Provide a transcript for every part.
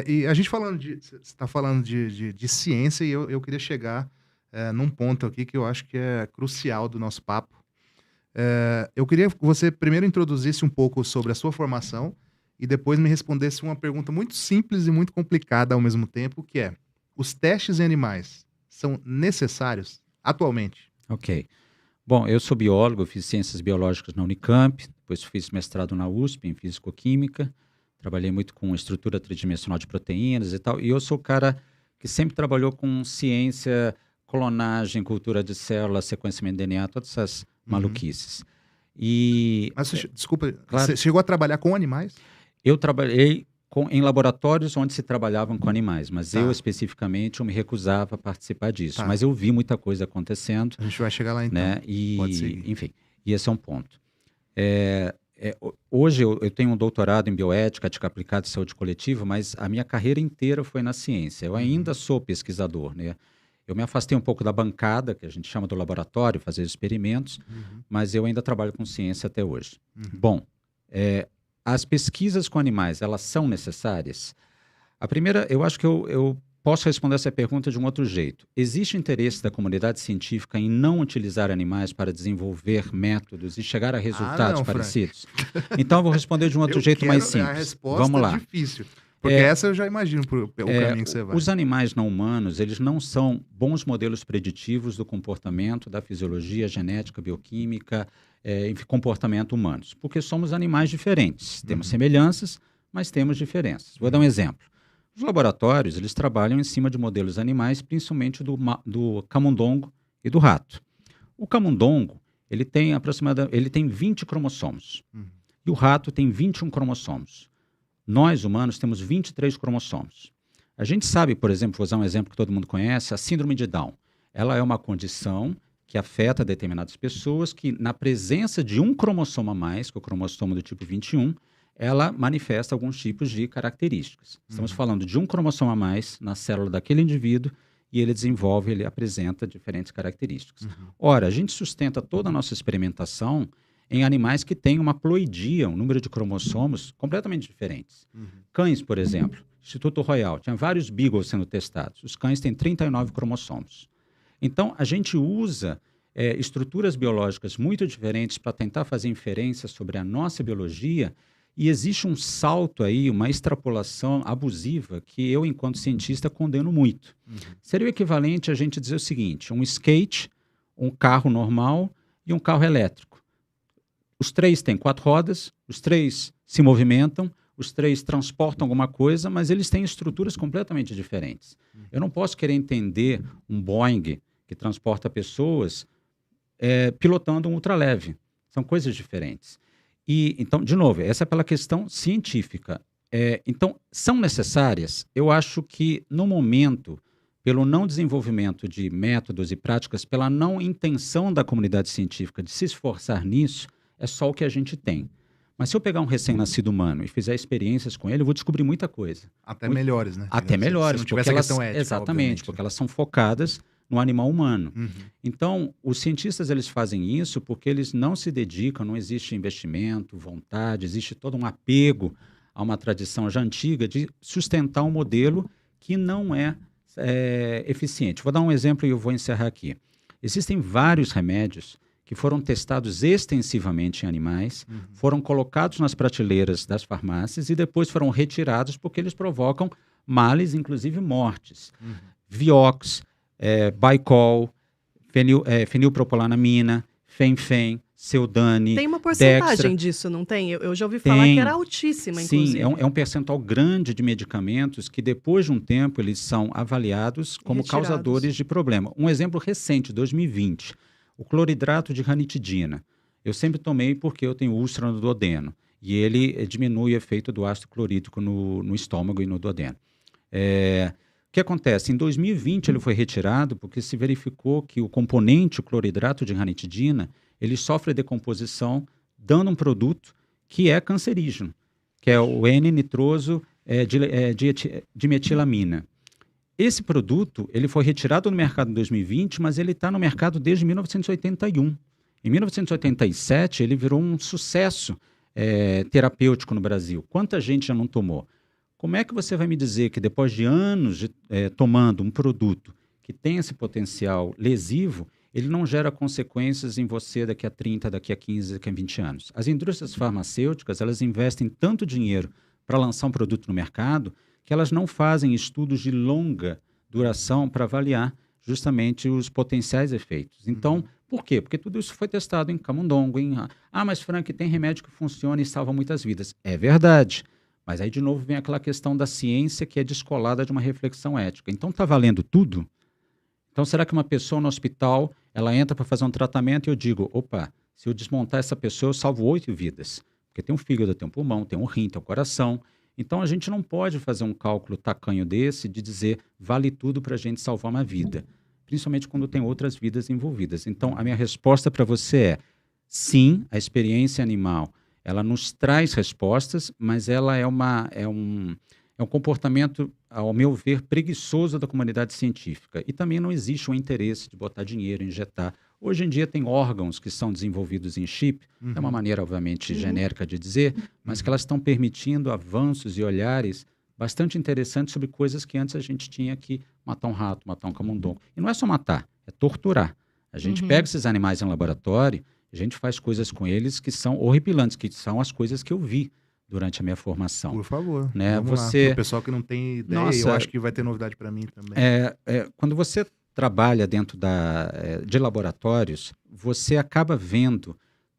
E a gente você está falando de ciência e eu queria chegar num ponto aqui que eu acho que é crucial do nosso papo. Eu queria que você primeiro introduzisse um pouco sobre a sua formação e depois me respondesse uma pergunta muito simples e muito complicada ao mesmo tempo, que é: os testes em animais são necessários atualmente? Ok. Bom, eu sou biólogo, fiz ciências biológicas na Unicamp, depois fiz mestrado na USP em físico-química, trabalhei muito com estrutura tridimensional de proteínas e tal, e eu sou o cara que sempre trabalhou com ciência, clonagem, cultura de células, sequenciamento de DNA, todas essas Uhum. maluquices. E, Mas desculpa, claro, você chegou a trabalhar com animais? eu trabalhei em laboratórios onde se trabalhavam com animais, mas eu Tá, especificamente eu me recusava a participar disso. tá. Mas eu vi muita coisa acontecendo, A gente vai chegar lá então. né? Pode E, seguir. enfim, e esse é um ponto. Hoje eu tenho um doutorado em bioética, ética aplicada e saúde coletiva, mas a minha carreira inteira foi na ciência. Eu ainda Uhum, sou pesquisador, né? Eu me afastei um pouco da bancada, que a gente chama do laboratório, fazer experimentos, uhum, mas eu ainda trabalho com ciência até hoje. uhum. Bom, é, as pesquisas com animais, elas são necessárias? A primeira, eu acho que eu posso responder essa pergunta de um outro jeito. Existe interesse da comunidade científica em não utilizar animais para desenvolver métodos e chegar a Ah, resultados não, Frank. parecidos? Então, eu vou responder de um outro Eu jeito mais quero a simples. Vamos resposta lá. difícil, porque É, essa eu já imagino o caminho que você vai. os animais não humanos, eles não são bons modelos preditivos do comportamento, da fisiologia, genética, bioquímica, enfim, comportamento humanos, porque somos animais diferentes. Temos Uhum, semelhanças, mas temos diferenças. Vou dar um uhum, exemplo. Os laboratórios, eles trabalham em cima de modelos animais, principalmente do camundongo e do rato. O camundongo, ele tem 20 cromossomos uhum, e o rato tem 21 cromossomos. Nós, humanos, temos 23 cromossomos. A gente sabe, por exemplo, vou usar um exemplo que todo mundo conhece, a síndrome de Down. Ela é uma condição que afeta determinadas pessoas que, na presença de um cromossomo a mais, que é o cromossomo do tipo 21, ela manifesta alguns tipos de características. Estamos uhum, falando de um cromossomo a mais na célula daquele indivíduo e ele apresenta diferentes características. uhum, Ora, a gente sustenta toda a nossa experimentação em animais que têm uma ploidia, um número de cromossomos completamente diferentes. uhum, Cães, por exemplo, Instituto Royal, tinha vários beagles sendo testados. Os cães têm 39 cromossomos. Então, a gente usa estruturas biológicas muito diferentes para tentar fazer inferências sobre a nossa biologia e existe um salto aí, uma extrapolação abusiva que eu, enquanto cientista, condeno muito. uhum, Seria o equivalente a gente dizer o seguinte: um skate, um carro normal e um carro elétrico. Os três têm quatro rodas, os três se movimentam, os três transportam alguma coisa, mas eles têm estruturas completamente diferentes. Eu não posso querer entender um Boeing que transporta pessoas pilotando um ultraleve. São coisas diferentes. E, então, de novo, essa é pela questão científica. Então, são necessárias? Eu acho que, no momento, pelo não desenvolvimento de métodos e práticas, pela não intenção da comunidade científica de se esforçar nisso, é só o que a gente tem. Mas se eu pegar um recém-nascido humano e fizer experiências com ele, eu vou descobrir muita coisa. até Muito, melhores, né, até digamos, se melhores, não porque tivesse a elas, questão ética, exatamente, obviamente, né. porque elas são focadas no animal humano. Uhum, Então, os cientistas eles fazem isso porque eles não se dedicam, não existe investimento, vontade, existe todo um apego a uma tradição já antiga de sustentar um modelo que não é eficiente. Vou dar um exemplo e eu vou encerrar aqui. Existem vários remédios que foram testados extensivamente em animais, uhum, foram colocados nas prateleiras das farmácias e depois foram retirados porque eles provocam males, inclusive mortes. uhum. Vioxx, Bicol, fenilpropolanamina, Fen-Phen, Seudane, Tem uma Dextra. porcentagem disso, não tem? Eu já ouvi falar que era Tem, altíssima, sim, inclusive. é um percentual grande de medicamentos que depois de um tempo eles são avaliados como Retirados. causadores de problema. Um exemplo recente, 2020, o cloridrato de ranitidina. Eu sempre tomei porque eu tenho úlcera no duodeno e ele diminui o efeito do ácido clorídrico no estômago e no duodeno. O que acontece? Em 2020 ele foi retirado porque se verificou que o componente, o cloridrato de ranitidina, ele sofre decomposição dando um produto que é cancerígeno, que é o N-nitroso dimetilamina. Esse produto ele foi retirado do mercado em 2020, mas ele está no mercado desde 1981. Em 1987 ele virou um sucesso terapêutico no Brasil. Quanta gente já não tomou? Como é que você vai me dizer que depois de anos tomando um produto que tem esse potencial lesivo, ele não gera consequências em você daqui a 30, daqui a 15, daqui a 20 anos? As indústrias farmacêuticas, elas investem tanto dinheiro para lançar um produto no mercado que elas não fazem estudos de longa duração para avaliar justamente os potenciais efeitos. Então, por quê? Porque tudo isso foi testado em camundongo. Mas Frank, tem remédio que funciona e salva muitas vidas. É verdade. Mas aí, de novo, vem aquela questão da ciência que é descolada de uma reflexão ética. Então, está valendo tudo? Então, será que uma pessoa no hospital, ela entra para fazer um tratamento e eu digo, opa, se eu desmontar essa pessoa, eu salvo 8 vidas. Porque tem um fígado, tem um pulmão, tem um rim, tem um coração. Então, a gente não pode fazer um cálculo tacanho desse de dizer vale tudo para a gente salvar uma vida. Principalmente quando tem outras vidas envolvidas. Então, a minha resposta para você é, sim, a experiência animal, ela nos traz respostas, mas ela é um comportamento, ao meu ver, preguiçoso da comunidade científica. E também não existe um interesse de botar dinheiro, injetar. Hoje em dia tem órgãos que são desenvolvidos em chip, é uma maneira, obviamente, genérica de dizer, mas que elas estão permitindo avanços e olhares bastante interessantes sobre coisas que antes a gente tinha que matar um rato, matar um camundongo. E não é só matar, é torturar. A gente pega esses animais em laboratório, a gente faz coisas com eles que são horripilantes, que são as coisas que eu vi durante a minha formação. Por favor, né? vamos lá. O pessoal que não tem ideia, Nossa, eu acho que vai ter novidade para mim também. Quando você trabalha dentro de laboratórios, você acaba vendo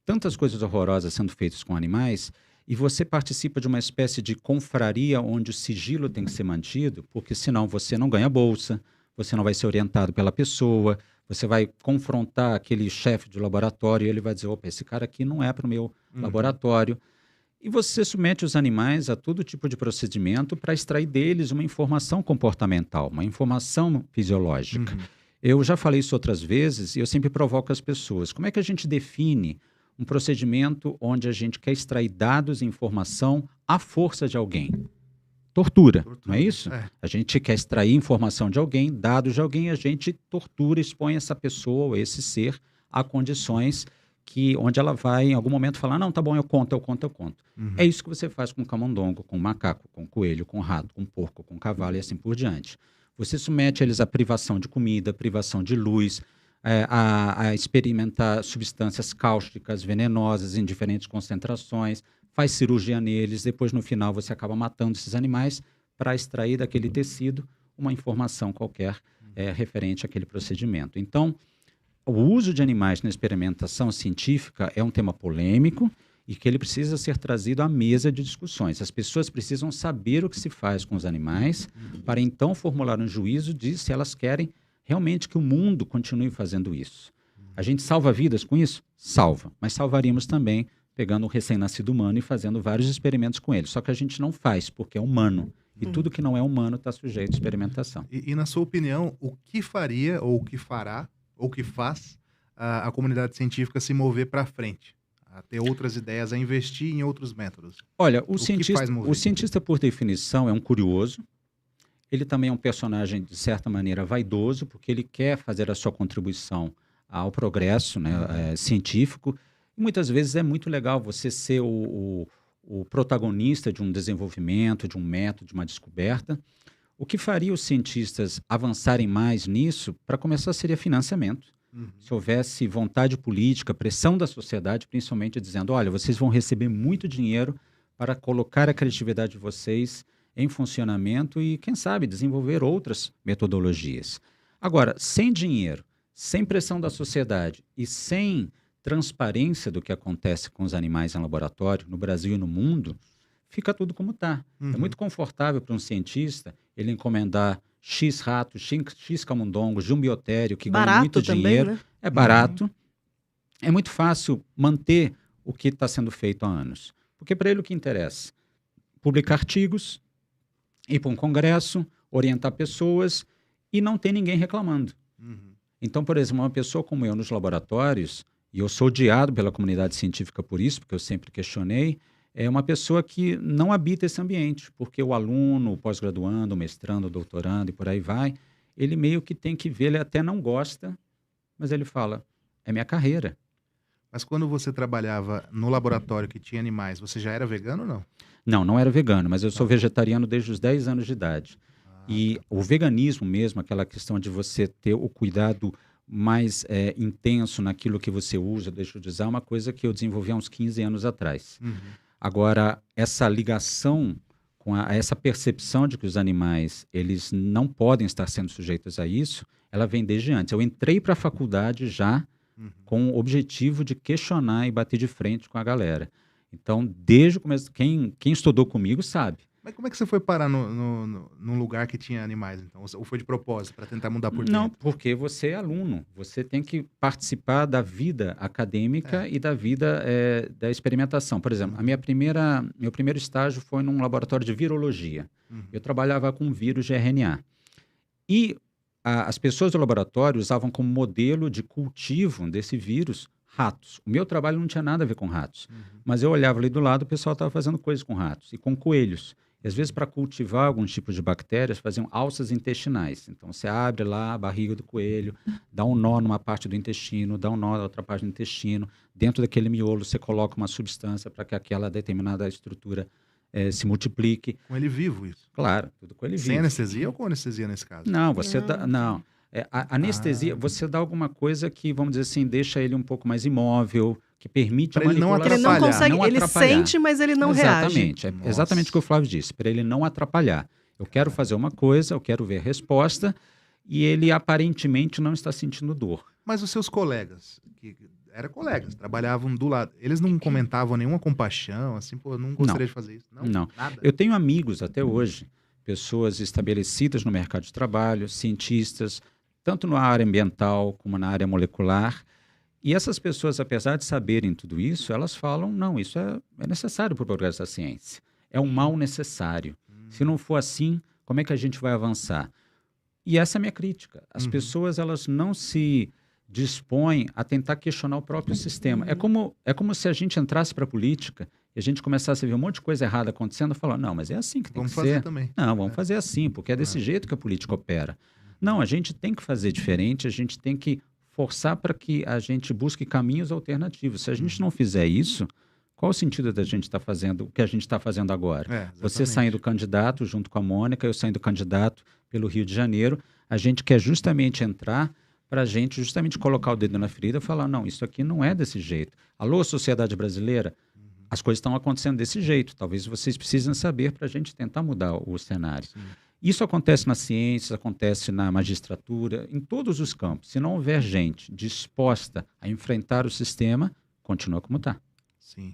tantas coisas horrorosas sendo feitas com animais e você participa de uma espécie de confraria onde o sigilo tem que ser mantido, porque senão você não ganha bolsa, você não vai ser orientado pela pessoa, você vai confrontar aquele chefe de laboratório e ele vai dizer, opa, esse cara aqui não é para o meu laboratório. E você submete os animais a todo tipo de procedimento para extrair deles uma informação comportamental, uma informação fisiológica. Eu já falei isso outras vezes e eu sempre provoco as pessoas. Como é que a gente define um procedimento onde a gente quer extrair dados e informação à força de alguém? Tortura, não é isso? A gente quer extrair informação de alguém, dados de alguém, a gente tortura, expõe essa pessoa ou esse ser a condições onde ela vai, em algum momento, falar, não, tá bom, eu conto. É isso que você faz com camundongo, com macaco, com coelho, com rato, com porco, com cavalo e assim por diante. Você submete eles à privação de comida, privação de luz, a experimentar substâncias cáusticas, venenosas, em diferentes concentrações, faz cirurgia neles, depois, no final, você acaba matando esses animais para extrair daquele tecido uma informação qualquer referente àquele procedimento. Então, o uso de animais na experimentação científica é um tema polêmico e que ele precisa ser trazido à mesa de discussões. As pessoas precisam saber o que se faz com os animais para então formular um juízo de se elas querem realmente que o mundo continue fazendo isso. A gente salva vidas com isso? Salva. Mas salvaríamos também pegando um recém-nascido humano e fazendo vários experimentos com ele. Só que a gente não faz porque é humano. E tudo que não é humano está sujeito à experimentação. E na sua opinião, o que faria ou o que fará ou que faz a comunidade científica se mover para frente, a ter outras ideias, a investir em outros métodos? Olha, o cientista, por definição, é um curioso. Ele também é um personagem, de certa maneira, vaidoso, porque ele quer fazer a sua contribuição ao progresso, né, científico. E muitas vezes é muito legal você ser o protagonista de um desenvolvimento, de um método, de uma descoberta. O que faria os cientistas avançarem mais nisso, para começar, seria financiamento. Se houvesse vontade política, pressão da sociedade, principalmente dizendo, olha, vocês vão receber muito dinheiro para colocar a criatividade de vocês em funcionamento e, quem sabe, desenvolver outras metodologias. Agora, sem dinheiro, sem pressão da sociedade e sem transparência do que acontece com os animais em laboratório, no Brasil e no mundo, fica tudo como está. É muito confortável para um cientista ele encomendar X ratos, X camundongos de um biotério que ganha muito dinheiro. Também, né? É barato. É muito fácil manter o que está sendo feito há anos. Porque para ele o que interessa? Publicar artigos, ir para um congresso, orientar pessoas e não tem ninguém reclamando. Então, por exemplo, uma pessoa como eu nos laboratórios, e eu sou odiado pela comunidade científica por isso, porque eu sempre questionei, é uma pessoa que não habita esse ambiente, porque o aluno, o pós-graduando, o mestrando, o doutorando e por aí vai, ele meio que tem que ver, ele até não gosta, mas ele fala, é minha carreira. Mas quando você trabalhava no laboratório que tinha animais, você já era vegano ou não? Não, não era vegano, mas eu sou vegetariano desde os 10 anos de idade. E o veganismo mesmo, aquela questão de você ter o cuidado mais intenso naquilo que você usa, deixa eu dizer, é uma coisa que eu desenvolvi há uns 15 anos atrás. Agora, essa ligação com essa percepção de que os animais eles não podem estar sendo sujeitos a isso, ela vem desde antes. Eu entrei para a faculdade já com o objetivo de questionar e bater de frente com a galera. Então, desde o começo, quem estudou comigo sabe. Mas como é que você foi parar num lugar que tinha animais, então? Ou foi de propósito, para tentar mudar por Não, dentro? porque você é aluno. Você tem que participar da vida acadêmica e da vida da experimentação. Por exemplo, meu primeiro estágio foi num laboratório de virologia. Eu trabalhava com vírus de RNA. E as pessoas do laboratório usavam como modelo de cultivo desse vírus ratos. O meu trabalho não tinha nada a ver com ratos. Mas eu olhava ali do lado, o pessoal estava fazendo coisas com ratos e com coelhos. E, às vezes, para cultivar alguns tipos de bactérias, faziam alças intestinais. Então, você abre lá a barriga do coelho, dá um nó numa parte do intestino, dá um nó na outra parte do intestino. Dentro daquele miolo, você coloca uma substância para que aquela determinada estrutura se multiplique. Com ele vivo, isso? Claro, tudo com ele vivo. Sem anestesia ou com anestesia nesse caso? Não, você dá... Não. A anestesia, você dá alguma coisa que, vamos dizer assim, deixa ele um pouco mais imóvel, que permite pra a manipulação. Ele não consegue, não ele atrapalhar. sente, mas ele não Exatamente, reage. é exatamente o que o Flávio disse, para ele não atrapalhar. Eu quero fazer uma coisa, eu quero ver a resposta, e ele aparentemente não está sentindo dor. Mas os seus colegas, que eram colegas, trabalhavam do lado, eles não comentavam nenhuma compaixão, assim, pô, eu não gostaria de fazer isso? Não. Nada? Eu tenho amigos até hoje, pessoas estabelecidas no mercado de trabalho, cientistas, tanto na área ambiental como na área molecular. E essas pessoas, apesar de saberem tudo isso, elas falam, não, isso é necessário para o progresso da ciência. É um mal necessário. Se não for assim, como é que a gente vai avançar? E essa é a minha crítica. As pessoas, elas não se dispõem a tentar questionar o próprio sistema. É como se a gente entrasse para a política e a gente começasse a ver um monte de coisa errada acontecendo e falar, não, mas é assim que tem que ser. Vamos fazer também. Não, vamos fazer assim, porque é desse jeito que a política opera. Não, a gente tem que fazer diferente, a gente tem que forçar para que a gente busque caminhos alternativos. Se a gente não fizer isso, qual o sentido da gente estar fazendo o que a gente está fazendo agora? Você saindo candidato junto com a Mônica, eu saindo candidato pelo Rio de Janeiro, a gente quer justamente entrar para a gente justamente colocar o dedo na ferida e falar, não, isso aqui não é desse jeito. Alô, sociedade brasileira, as coisas estão acontecendo desse jeito. Talvez vocês precisem saber para a gente tentar mudar o cenário. Sim. Isso acontece na ciência, acontece na magistratura, em todos os campos. Se não houver gente disposta a enfrentar o sistema, continua como está. Sim.